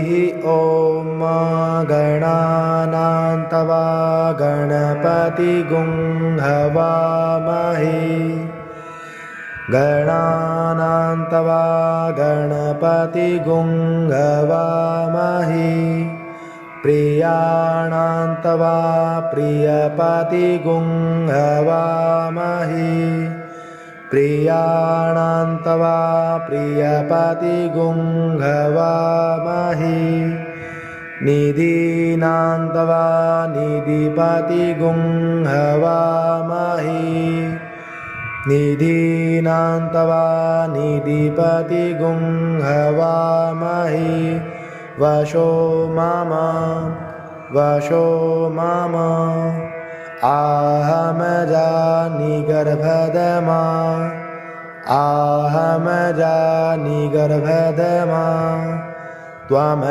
ॐ गणानां तवा गणपतिगुं हवामहे गणानां तवा गणपतिगुं हवामहे प्रियाणां तवा प्रियपतिगुं हवामहे प्रियाणां तवा प्रियपतिगुं हवामहे निधीनां तवा निधिपतिगुं हवामहे निधीनां तवा निधिपतिगुं हवामहे वशो मम आहमजानि गर्भधमा आहमजानि गर्भधमा त्वम्